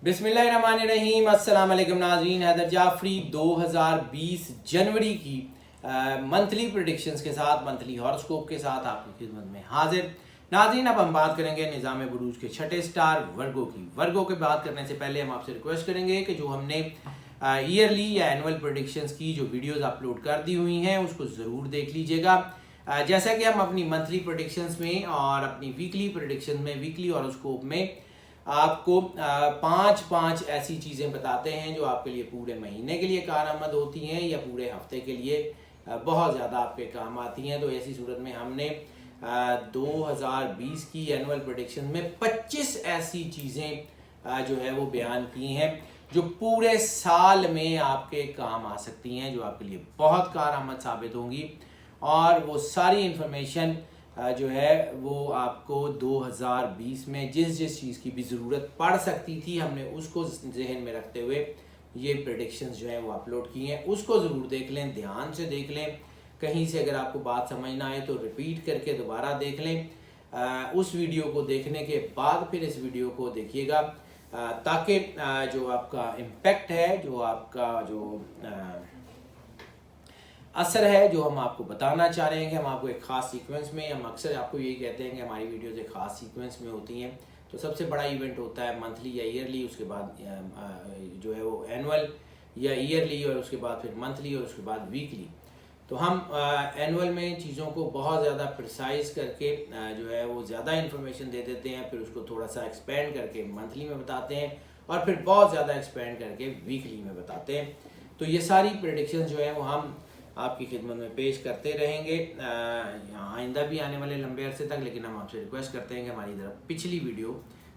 बिस्मिल्लाहिर्रहमानिर्रहीम। अस्सलाम वालेकुम नाज़रीन, हैदर जाफरी 2020 जनवरी की मंथली प्रेडिक्शंस के साथ, मंथली हॉरोस्कोप के साथ आपकी खिदमत में हाजिर। नाज़रीन, अब हम बात करेंगे निज़ाम बुरूज के छठे स्टार वर्गो की। वर्गो की बात करने से पहले हम आपसे रिक्वेस्ट करेंगे कि जो हमने ईयरली या एनुअल प्रेडिक्शंस की जो वीडियोस अपलोड कर दी हुई हैं उसको ज़रूर देख लीजिएगा। जैसा कि हम अपनी मंथली प्रेडिक्शंस में और अपनी वीकली प्रेडिक्शन में, वीकली हॉरोस्कोप में आपको पांच ऐसी चीज़ें बताते हैं जो आपके लिए पूरे महीने के लिए कारआमद होती हैं या पूरे हफ्ते के लिए बहुत ज़्यादा आपके काम आती हैं। तो ऐसी सूरत में हमने 2020 की एनुअल प्रेडिक्शन में 25 ऐसी चीज़ें जो है वो बयान की हैं जो पूरे साल में आपके काम आ सकती हैं, जो आपके लिए बहुत कारआमद साबित होंगी। और वो सारी इंफॉर्मेशन जो है वो आपको 2020 में जिस चीज़ की भी ज़रूरत पड़ सकती थी, हमने उसको जहन में रखते हुए ये प्रेडिक्शंस जो है वो अपलोड की हैं। उसको ज़रूर देख लें, ध्यान से देख लें। कहीं से अगर आपको बात समझ ना आए तो रिपीट करके दोबारा देख लें। उस वीडियो को देखने के बाद फिर इस वीडियो को देखिएगा, ताकि जो आपका इम्पेक्ट है, जो आपका जो असर है, जो हम आपको बताना चाह रहे हैं कि हम आपको एक ख़ास सीक्वेंस में, हम अक्सर आपको यही कहते हैं कि हमारी वीडियोज़ एक ख़ास सीक्वेंस में होती हैं। तो सबसे बड़ा इवेंट होता है मंथली या ईयरली, उसके बाद जो है वो एनुअल या ईयरली, और उसके बाद फिर मंथली, और उसके बाद वीकली। तो हम एनुअल में चीज़ों को बहुत ज़्यादा प्रिसाइज करके जो है वो ज़्यादा इन्फॉर्मेशन दे देते हैं, फिर उसको थोड़ा सा एक्सपेंड करके मंथली में बताते हैं, और फिर बहुत ज़्यादा एक्सपेंड करके वीकली में बताते हैं। तो ये सारी प्रेडिक्शन जो है वो हम आपकी खिदमत में पेश करते रहेंगे आइंदा भी आने वाले लंबे अरसे तक। लेकिन हम आपसे रिक्वेस्ट करते हैं कि हमारी तरफ पिछली वीडियो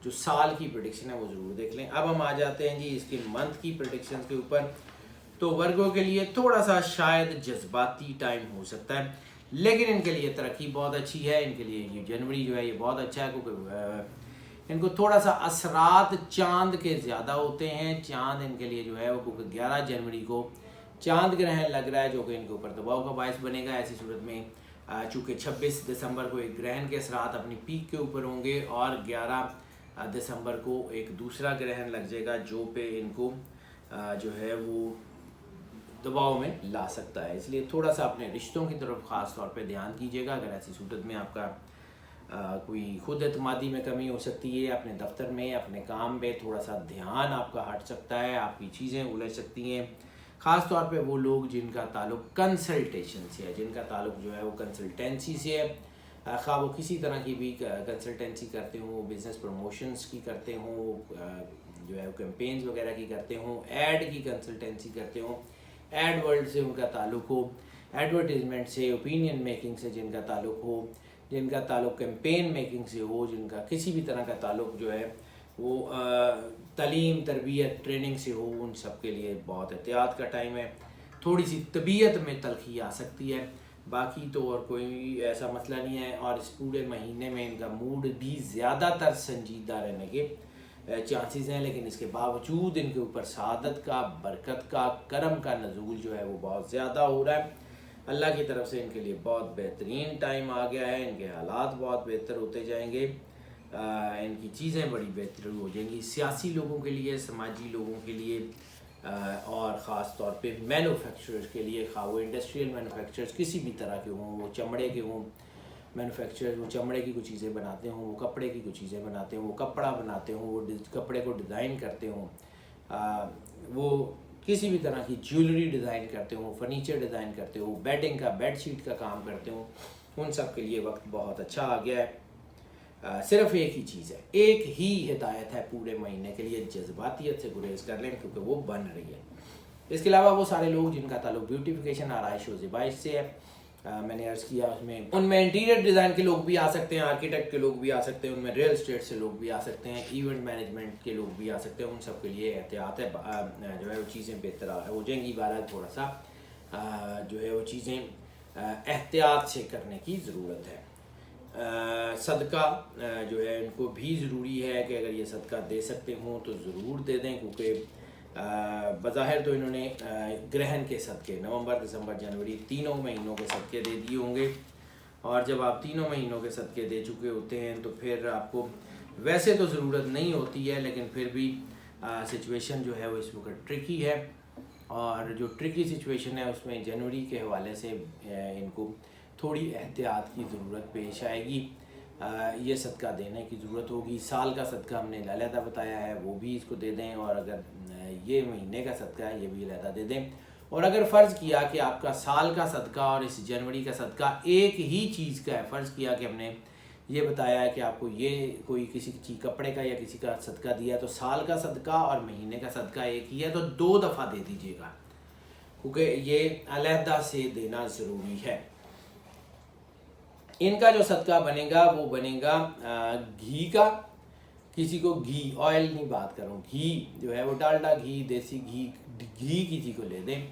जो साल की प्रेडिक्शन है वो ज़रूर देख लें। अब हम आ जाते हैं जी इसके मंथ की प्रेडिक्शन के ऊपर। तो वर्गों के लिए थोड़ा सा शायद जज्बाती टाइम हो सकता है, लेकिन इनके लिए तरक्की बहुत अच्छी है। इनके लिए ये जनवरी जो है ये बहुत अच्छा है, क्योंकि इनको थोड़ा सा असरात चांद के ज़्यादा होते हैं। चांद इनके लिए जो है वो, क्योंकि 11 जनवरी को चांद ग्रहण लग रहा है, जो कि इनके ऊपर दबाव का बायस बनेगा। ऐसी सूरत में चूँकि 26 दिसंबर को एक ग्रहण के असरात अपनी पीक के ऊपर होंगे, और 11 दिसंबर को एक दूसरा ग्रहण लग जाएगा जो पे इनको जो है वो दबाव में ला सकता है। इसलिए थोड़ा सा अपने रिश्तों की तरफ ख़ास तौर पे ध्यान कीजिएगा। अगर ऐसी सूरत में आपका कोई खुद एतमादी में कमी हो सकती है, अपने दफ्तर में, अपने काम में थोड़ा सा ध्यान आपका हट सकता है, आपकी चीज़ें उलझ सकती हैं। ख़ास तौर पे वो लोग जिनका ताल्लुक कंसल्टेशन से है, जिनका ताल्लुक जो है वो कंसल्टेंसी से है, खा वो किसी तरह की भी कंसल्टेंसी करते हों, बिज़नेस प्रमोशंस की करते हों, जो है वो कैंपेन्स वगैरह की करते हों, ऐड की कंसल्टेंसी करते हों, एड वर्ल्ड से उनका ताल्लुक हो, एडवर्टीज़मेंट से, ओपिनियन मेकिंग से जिनका ताल्लुक हो, जिनका ताल्लुक कैंपेन मेकिंग से हो, जिनका किसी भी तरह का ताल्लुक जो है वो तालीम, तरबियत, ट्रेनिंग से हो, उन सब के लिए बहुत एहतियात का टाइम है। थोड़ी सी तबीयत में तलखी आ सकती है, बाकी तो और कोई ऐसा मसला नहीं है। और इस पूरे महीने में इनका मूड भी ज़्यादातर संजीदा रहने के चांसेस हैं, लेकिन इसके बावजूद इनके ऊपर सादत का, बरकत का, करम का नज़ूल जो है वो बहुत ज़्यादा हो रहा है। अल्लाह की तरफ से इनके लिए बहुत बेहतरीन टाइम आ गया है। इनके हालात बहुत बेहतर होते जाएंगे, इनकी चीज़ें बड़ी बेहतर हो जाएंगी सियासी लोगों के लिए, समाजी लोगों के लिए, और ख़ास तौर पे मैन्युफैक्चरर्स के लिए। खा वो इंडस्ट्रियल मैन्युफैक्चरर्स किसी भी तरह के हों, वो चमड़े के हों मैन्युफैक्चरर्स, वो चमड़े की कुछ चीज़ें बनाते हों, वो कपड़े की कुछ चीज़ें बनाते हों, वो कपड़ा बनाते हों, वो कपड़े को डिज़ाइन करते हों, वो किसी भी तरह की ज्वेलरी डिज़ाइन करते हों, फर्नीचर डिज़ाइन करते हो, बेडिंग का, बेडशीट का काम करते हों, उन सब के लिए वक्त बहुत अच्छा आ गया है। सिर्फ एक ही चीज़ है, एक ही हिदायत है पूरे महीने के लिए, जज्बातियत से गुरेज कर लें, क्योंकि वो बन रही है। इसके अलावा वो सारे लोग जिनका ताल्लुक ब्यूटिफिकेशन, आराइश व ज़िबाइश से है, मैंने अर्ज़ किया उसमें, उनमें इंटीरियर डिज़ाइन के लोग भी आ सकते हैं, आर्किटेक्ट के लोग भी आ सकते हैं, उनमें रियल एस्टेट से लोग भी आ सकते हैं, इवेंट मैनेजमेंट के लोग भी आ सकते हैं। उन सब के लिए एहतियात है, जो है वो चीज़ें बेहतर हो जाएंगी। बहरहाल थोड़ा सा जो है वो चीज़ें एहतियात से करने की ज़रूरत है। सदका जो है इनको भी ज़रूरी है कि अगर ये सदका दे सकते हों तो ज़रूर दे दें, क्योंकि बज़ाहिर तो इन्होंने ग्रहण के सदके नवंबर, दिसंबर, जनवरी तीनों महीनों के सदके दे दिए होंगे। और जब आप तीनों महीनों के सदके दे चुके होते हैं तो फिर आपको वैसे तो ज़रूरत नहीं होती है, लेकिन फिर भी सिचुएशन जो है वो इस वक्त ट्रिकी है, और जो ट्रिकी सिचुएशन है उसमें जनवरी के हवाले से इनको थोड़ी एहतियात की ज़रूरत पेश आएगी। ये सदका देने की ज़रूरत होगी। साल का सदका हमने अलहदा बताया है, वो भी इसको दे दें, और अगर ये महीने का सदका है ये भी अलहदा दे दें। और अगर फ़र्ज़ किया कि आपका साल का सदका और इस जनवरी का सदका एक ही चीज़ का है, फ़र्ज़ किया कि हमने ये बताया है कि आपको ये कोई किसी चीज़ कपड़े का या किसी का सदका दिया है, तो साल का सदका और महीने का सदका एक ही है, तो 2 दफ़ा दे दीजिएगा, क्योंकि ये अलहदा से देना ज़रूरी है। इनका जो सदका बनेगा वो बनेगा घी का। किसी को घी, ऑयल नहीं बात कर रहा हूँ, घी जो है वो डालडा घी, देसी घी किसी को ले दें,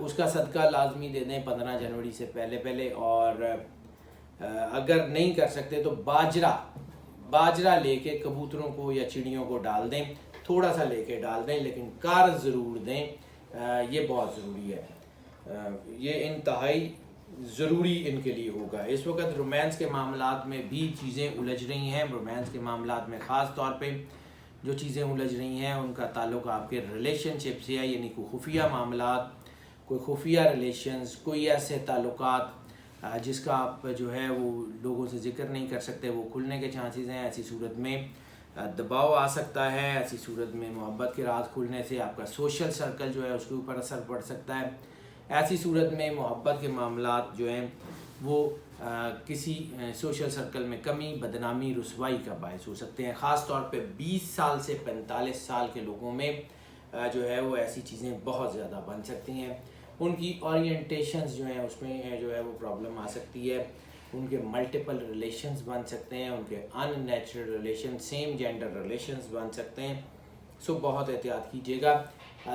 उसका सदका लाजमी दे दें 15 जनवरी से पहले। और अगर नहीं कर सकते तो बाजरा लेके कबूतरों को या चिड़ियों को डाल दें, थोड़ा सा लेके डाल दें, लेकिन कर ज़रूर दें, ये बहुत ज़रूरी है, ये इंतहाई ज़रूरी इनके लिए होगा। इस वक्त रोमांस के मामलात में भी चीज़ें उलझ रही हैं। रोमांस के मामलात में ख़ास तौर पे जो चीज़ें उलझ रही हैं उनका ताल्लुक़ आपके रिलेशनशिप से है, यानी कोई खुफिया मामलात, कोई खुफिया रिलेशंस, कोई ऐसे ताल्लुकात जिसका आप जो है वो लोगों से जिक्र नहीं कर सकते, वो खुलने के चांसेस हैं। ऐसी सूरत में दबाव आ सकता है, ऐसी सूरत में मोहब्बत के राज खुलने से आपका सोशल सर्कल जो है उसके ऊपर असर पड़ सकता है। ऐसी सूरत में मोहब्बत के मामलात जो हैं वो किसी सोशल सर्कल में कमी, बदनामी, रुसवाई का बायस हो सकते हैं। ख़ास तौर पे 20 साल से 45 साल के लोगों में जो है वो ऐसी चीज़ें बहुत ज़्यादा बन सकती हैं। उनकी ओरिएंटेशंस जो हैं उसमें जो है वो प्रॉब्लम आ सकती है। उनके मल्टीपल रिलेशंस बन सकते हैं, उनके unnatural relation, same gender relations बन सकते हैं। सो बहुत एहतियात कीजिएगा।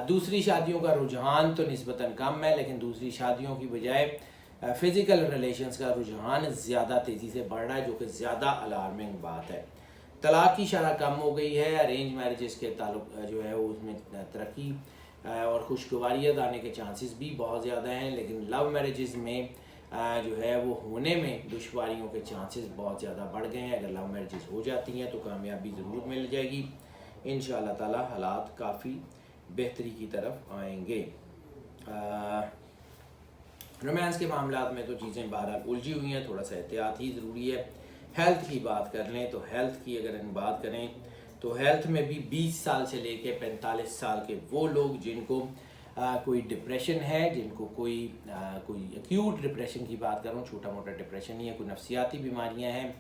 दूसरी शादियों का रुझान तो निस्बतन कम है, लेकिन दूसरी शादियों की बजाय फ़िज़िकल रिलेशंस का रुझान ज़्यादा तेज़ी से बढ़ रहा है, जो कि ज़्यादा अलार्मिंग बात है। तलाक़ की शरह कम हो गई है। अरेंज मैरिजेस के ताल्लुक जो है वो उसमें तरक्की और खुशगवारियत आने के चांसेस भी बहुत ज़्यादा हैं, लेकिन लव मैरिजेस में जो है वो होने में दुश्वारियों के चांसेस बहुत ज़्यादा बढ़ गए हैं। अगर लव मैरिजेस हो जाती हैं तो कामयाबी ज़रूर मिल जाएगी इंशाअल्लाह ताला। हालात काफ़ी बेहतरी की तरफ आएंगे। रोमांस के मामलात में तो चीज़ें बहरहाल उलझी हुई हैं, थोड़ा सा एहतियात ही ज़रूरी है। हेल्थ की बात कर लें तो हेल्थ की अगर हम बात करें तो हेल्थ में भी 20 साल से लेके 45 साल के वो लोग जिनको कोई डिप्रेशन है, जिनको कोई एक्यूट डिप्रेशन की बात कर रहा हूँ, छोटा मोटा डिप्रेशन ही है, कोई नफसियाती बीमारियाँ हैं,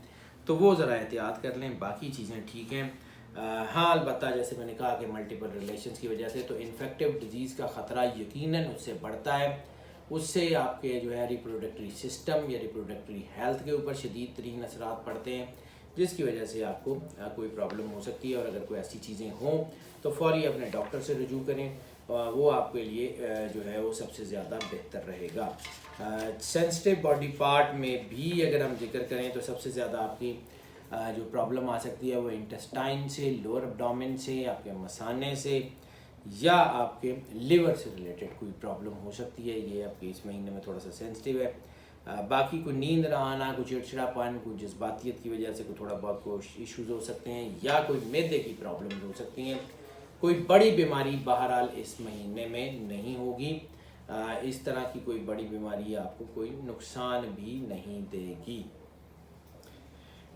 तो वो ज़रा एहतियात कर लें। बाकी चीज़ें ठीक हैं। हाँ, अलबत्ता जैसे मैंने कहा कि मल्टीपल रिलेशंस की वजह से तो इन्फेक्टिव डिजीज़ का ख़तरा यकीनन उससे बढ़ता है। उससे आपके जो है रिप्रोडक्टरी सिस्टम या रिप्रोडक्टरी हेल्थ के ऊपर शदीद तरीन असरात पड़ते हैं, जिसकी वजह से आपको कोई प्रॉब्लम हो सकती है। और अगर कोई ऐसी चीज़ें हों तो फ़ौरी अपने डॉक्टर से रुजू करें, वो आपके लिए जो है वो सबसे ज़्यादा बेहतर रहेगा। सेंसिटिव बॉडी पार्ट में भी अगर हम जिक्र करें तो सबसे ज़्यादा आपकी जो प्रॉब्लम आ सकती है वो इंटेस्टाइन से, लोअर एब्डोमेन से, आपके मसाने से या आपके लिवर से रिलेटेड कोई प्रॉब्लम हो सकती है। ये आपके इस महीने में थोड़ा सा सेंसिटिव है। बाकी कोई नींद ना आना, कोई चिड़चिड़ापन, कोई जज्बातियत की वजह से कोई थोड़ा बहुत कोई इश्यूज़ हो सकते हैं, या कोई मैदे की प्रॉब्लम हो सकती हैं। कोई बड़ी बीमारी बहरहाल इस महीने में नहीं होगी। इस तरह की कोई बड़ी बीमारी आपको कोई नुकसान भी नहीं देगी।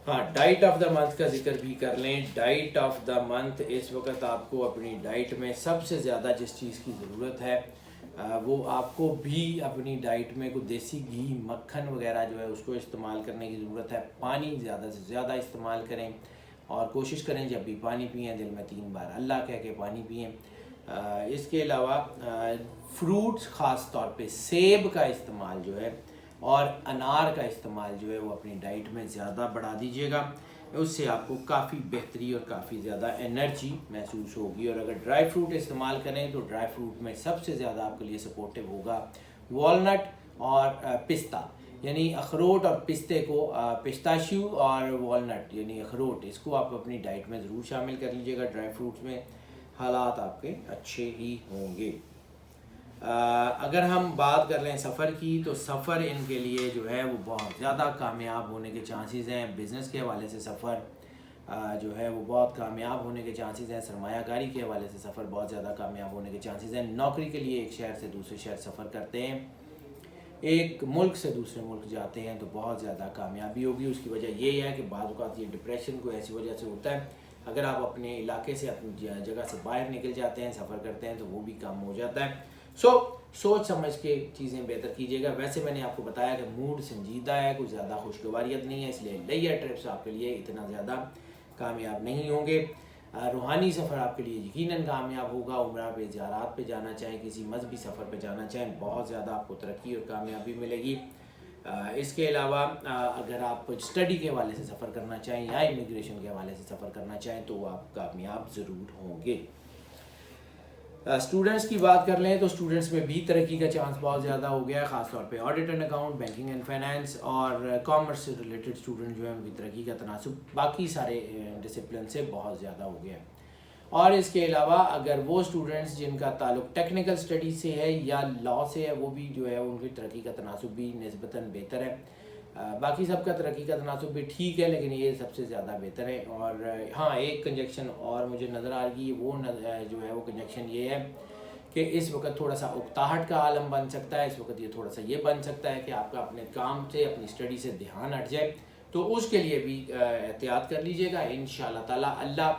हाँ, डाइट ऑफ द मंथ का जिक्र भी कर लें। डाइट ऑफ द मंथ, इस वक्त आपको अपनी डाइट में सबसे ज़्यादा जिस चीज़ की ज़रूरत है वो आपको भी अपनी डाइट में कोई देसी घी, मक्खन वगैरह जो है उसको इस्तेमाल करने की ज़रूरत है। पानी ज़्यादा से ज़्यादा इस्तेमाल करें और कोशिश करें जब भी पानी पिएं दिल में 3 बार अल्लाह कह के पानी पिएं। इसके अलावा फ्रूट्स, ख़ास तौर पे सेब का इस्तेमाल जो है और अनार का इस्तेमाल जो है वो अपनी डाइट में ज़्यादा बढ़ा दीजिएगा। उससे आपको काफ़ी बेहतरी और काफ़ी ज़्यादा एनर्जी महसूस होगी। और अगर ड्राई फ्रूट इस्तेमाल करें तो ड्राई फ्रूट में सबसे ज़्यादा आपके लिए सपोर्टिव होगा वॉलनट और पिस्ता, यानी अखरोट और पिस्ते को, पिस्ताशियू और वॉलनट यानी अखरोट, इसको आप अपनी डाइट में ज़रूर शामिल कर लीजिएगा। ड्राई फ्रूट्स में हालात आपके अच्छे ही होंगे। अगर हम बात कर लें सफ़र की तो सफ़र इनके लिए जो है वो बहुत ज़्यादा कामयाब होने के चांसेस हैं। बिज़नेस के हवाले से सफ़र, جو ہے وہ بہت کامیاب ہونے کے چانسز ہیں. سرمایہ کاری کے حوالے سے سفر بہت زیادہ کامیاب ہونے کے چانسز ہیں. نوکری کے لیے ایک شہر سے دوسرے شہر سفر کرتے ہیں, ایک ملک سے دوسرے ملک جاتے ہیں تو بہت زیادہ کامیابی ہوگی. اس کی وجہ یہ ہے کہ بعض اوقات یہ ڈپریشن کو ایسی وجہ سے ہوتا ہے, اگر آپ اپنے علاقے سے اپنی جگہ سے باہر نکل جاتے ہیں, سفر کرتے ہیں, تو وہ بھی کم ہو جاتا ہے. سوچ سمجھ کے چیزیں بہتر کیجیے گا. ویسے میں نے آپ کو بتایا کہ موڈ سنجیدہ ہے, کچھ زیادہ خوشگواریت نہیں ہے, اس لیے لیہ ٹرپس آپ کے لیے اتنا زیادہ کامیاب نہیں ہوں گے. روحانی سفر آپ کے لیے یقیناً کامیاب ہوگا. عمرہ پہ, زیارات پہ جانا چاہیں, کسی مذہبی سفر پہ جانا چاہیں, بہت زیادہ آپ کو ترقی اور کامیابی ملے گی. اس کے علاوہ اگر آپ اسٹڈی کے حوالے سے سفر کرنا چاہیں یا امیگریشن کے حوالے سے سفر کرنا چاہیں تو آپ کامیاب ضرور ہوں گے. اسٹوڈنٹس کی بات کر لیں تو اسٹوڈنٹس میں بھی ترقی کا چانس بہت زیادہ ہو گیا ہے, خاص طور پہ audit and account, banking and finance اور کامرس سے ریلیٹڈ اسٹوڈنٹ جو ہیں ان کی ترقی کا تناسب باقی سارے ڈسپلن سے بہت زیادہ ہو گیا ہے. اور اس کے علاوہ اگر وہ اسٹوڈنٹس جن کا تعلق ٹیکنیکل اسٹڈیز سے ہے یا لاء سے ہے, وہ بھی جو ہے ان کی ترقی کا تناسب بھی نسبتاً بہتر ہے. باقی سب کا ترقی کا تناسب بھی ٹھیک ہے, لیکن یہ سب سے زیادہ بہتر ہے. اور ہاں, ایک کنجکشن اور مجھے نظر آ رہی ہے, وہ جو ہے وہ کنجکشن یہ ہے کہ اس وقت تھوڑا سا اکتاہٹ کا عالم بن سکتا ہے. اس وقت یہ تھوڑا سا یہ بن سکتا ہے کہ آپ کا اپنے کام سے, اپنی اسٹڈی سے دھیان ہٹ جائے, تو اس کے لیے بھی احتیاط کر لیجیے گا. انشاءاللہ تعالی اللہ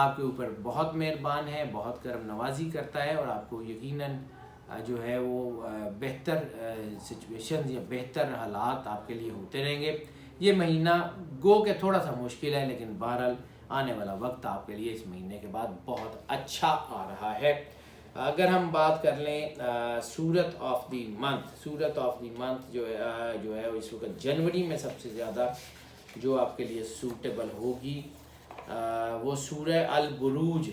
آپ کے اوپر بہت مہربان ہے, بہت کرم نوازی کرتا ہے, اور آپ کو یقیناً جو ہے وہ بہتر سچویشن یا بہتر حالات آپ کے لیے ہوتے رہیں گے. یہ مہینہ گو کہ تھوڑا سا مشکل ہے, لیکن بہرحال آنے والا وقت آپ کے لیے اس مہینے کے بعد بہت اچھا آ رہا ہے. اگر ہم بات کر لیں صورت آف دی منتھ جو ہے اس وقت جنوری میں سب سے زیادہ جو آپ کے لیے سوٹیبل ہوگی وہ سورہ البروج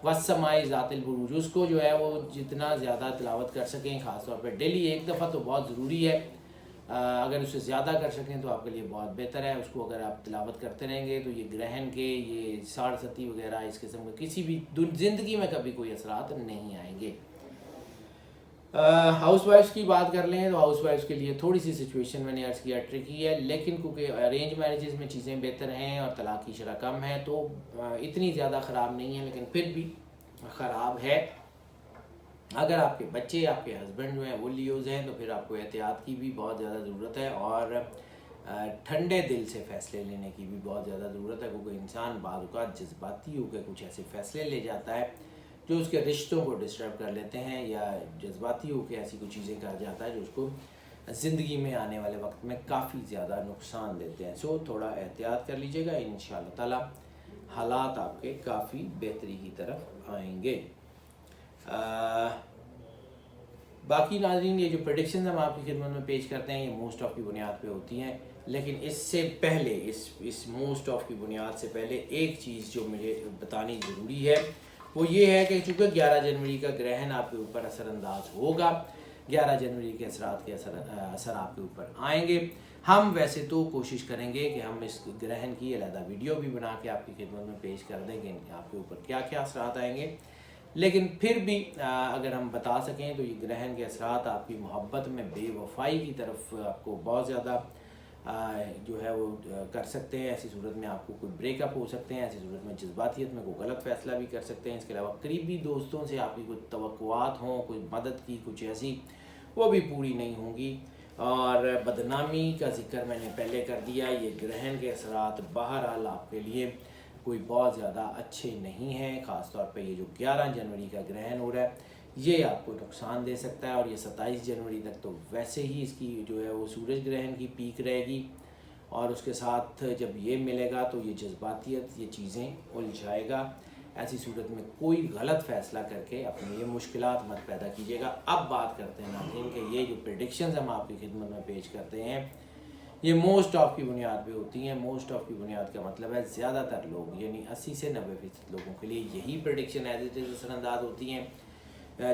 والسماء ذات البروج. اس کو جو ہے وہ جتنا زیادہ تلاوت کر سکیں, خاص طور پہ ڈیلی ایک دفعہ تو بہت ضروری ہے, اگر اسے زیادہ کر سکیں تو آپ کے لیے بہت بہتر ہے. اس کو اگر آپ تلاوت کرتے رہیں گے تو یہ گرہن کے, یہ ساڑھ ستی وغیرہ اس قسم کے کسی بھی زندگی میں کبھی کوئی اثرات نہیں آئیں گے. ہاؤس وائفس کی بات کر لیں تو ہاؤس وائفس کے لیے تھوڑی سی سچویشن میں نے عرض کیا ٹرکی ہے, لیکن کیونکہ ارینج میرجز میں چیزیں بہتر ہیں اور طلاق کی شرح کم ہے تو اتنی زیادہ خراب نہیں ہے, لیکن پھر بھی خراب ہے. اگر آپ کے بچے, آپ کے ہسبینڈ جو ہیں وہ لیوز ہیں, تو پھر آپ کو احتیاط کی بھی بہت زیادہ ضرورت ہے, اور ٹھنڈے دل سے فیصلے لینے کی بھی بہت زیادہ ضرورت ہے, کیونکہ انسان بعض اوقات جذباتی ہو کے کچھ ایسے فیصلے لے جاتا ہے جو اس کے رشتوں کو ڈسٹرب کر لیتے ہیں, یا جذباتی ہو کے ایسی کچھ چیزیں کر جاتا ہے جو اس کو زندگی میں آنے والے وقت میں کافی زیادہ نقصان دیتے ہیں. تھوڑا احتیاط کر لیجیے گا, انشاءاللہ تعالی حالات آپ کے کافی بہتری کی طرف آئیں گے. باقی ناظرین, یہ جو پریڈکشنز ہم آپ کی خدمت میں پیش کرتے ہیں یہ موسٹ آف کی بنیاد پہ ہوتی ہیں, لیکن اس سے پہلے اس موسٹ آف کی بنیاد سے پہلے ایک چیز جو مجھے بتانی ضروری ہے وہ یہ ہے کہ چونکہ 11 جنوری کا گرہن آپ کے اوپر اثر انداز ہوگا, 11 جنوری کے اثرات کے اثر آپ کے اوپر آئیں گے. ہم ویسے تو کوشش کریں گے کہ ہم اس گرہن کی علیحدہ ویڈیو بھی بنا کے آپ کی خدمت میں پیش کر دیں کہ آپ کے اوپر کیا کیا اثرات آئیں گے, لیکن پھر بھی اگر ہم بتا سکیں تو یہ گرہن کے اثرات آپ کی محبت میں بے وفائی کی طرف آپ کو بہت زیادہ جو ہے وہ کر سکتے ہیں. ایسی صورت میں آپ کو کوئی بریک اپ ہو سکتے ہیں, ایسی صورت میں جذباتیت میں کوئی غلط فیصلہ بھی کر سکتے ہیں. اس کے علاوہ قریبی دوستوں سے آپ کی کوئی توقعات ہوں, کوئی مدد کی کچھ ایسی, وہ بھی پوری نہیں ہوں گی. اور بدنامی کا ذکر میں نے پہلے کر دیا. یہ گرہن کے اثرات بہرحال آپ کے لیے کوئی بہت زیادہ اچھے نہیں ہیں, خاص طور پہ یہ جو 11 جنوری کا گرہن ہو رہا ہے یہ آپ کو نقصان دے سکتا ہے, اور یہ 27 جنوری تک تو ویسے ہی اس کی جو ہے وہ سورج گرہن کی پیک رہے گی, اور اس کے ساتھ جب یہ ملے گا تو یہ جذباتیت, یہ چیزیں الجھائے گا. ایسی صورت میں کوئی غلط فیصلہ کر کے اپنی یہ مشکلات مت پیدا کیجیے گا. اب بات کرتے ہیں ناظرین کہ یہ جو پریڈکشنز ہم آپ کی خدمت میں پیش کرتے ہیں یہ موسٹ آف کی بنیاد پہ ہوتی ہیں. موسٹ آف کی بنیاد کا مطلب ہے زیادہ تر لوگ, یعنی 80 سے 90% لوگوں کے لیے یہی پریڈکشن ایز اٹ از اثر انداز ہوتی ہیں,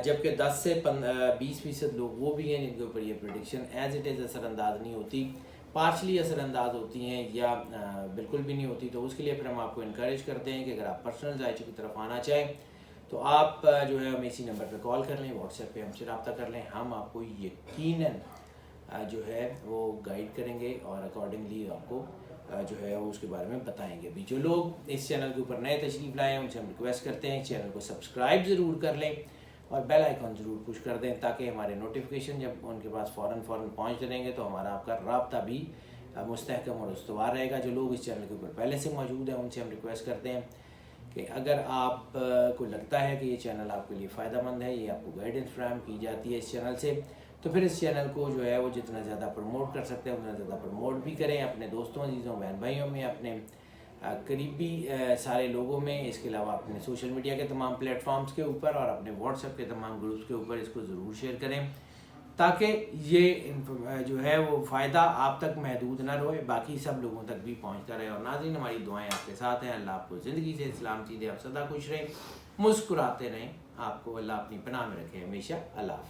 جبکہ 10 سے 20% لوگ وہ بھی ہیں جن کے اوپر یہ پریڈکشن ایز اٹ از اثر انداز نہیں ہوتی, پارشلی اثر انداز ہوتی ہیں یا بالکل بھی نہیں ہوتی. تو اس کے لیے پھر ہم آپ کو انکریج کرتے ہیں کہ اگر آپ پرسنل ذائچے کی طرف آنا چاہیں تو آپ جو ہے ہمیں اسی نمبر پہ کال کر لیں, واٹس ایپ پہ ہم سے رابطہ کر لیں. ہم آپ کو یقیناً جو ہے وہ گائیڈ کریں گے اور اکارڈنگلی آپ کو جو ہے وہ اس کے بارے میں بتائیں گے بھی. جو لوگ اس چینل کے اوپر نئے تشریف لائے ہیں ان سے ہم ریکویسٹ کرتے ہیں چینل کو سبسکرائب ضرور کر لیں اور بیل آئیکن ضرور پش کر دیں تاکہ ہمارے نوٹیفیکیشن جب ان کے پاس فوراً پہنچ رہیں گے تو ہمارا آپ کا رابطہ بھی مستحکم اور استوار رہے گا. جو لوگ اس چینل کے اوپر پہلے سے موجود ہیں ان سے ہم ریکویسٹ کرتے ہیں کہ اگر آپ کو لگتا ہے کہ یہ چینل آپ کے لیے فائدہ مند ہے, یہ آپ کو گائیڈنس فراہم کی جاتی ہے اس چینل سے, تو پھر اس چینل کو جو ہے وہ جتنا زیادہ پروموٹ کر سکتے ہیں اتنا زیادہ پروموٹ بھی کریں اپنے دوستوں عزیزوں بہن بھائیوں میں, اپنے قریبی سارے لوگوں میں, اس کے علاوہ اپنے سوشل میڈیا کے تمام پلیٹ فارمز کے اوپر اور اپنے واٹس ایپ کے تمام گروپس کے اوپر اس کو ضرور شیئر کریں تاکہ یہ جو ہے وہ فائدہ آپ تک محدود نہ رہے, باقی سب لوگوں تک بھی پہنچتا رہے. اور ناظرین ہماری دعائیں آپ کے ساتھ ہیں. اللہ آپ کو زندگی سے سلامتی دے, آپ سدا خوش رہیں, مسکراتے رہیں, آپ کو اللہ اپنی پناہ میں رکھے ہمیشہ. اللہ حافظ.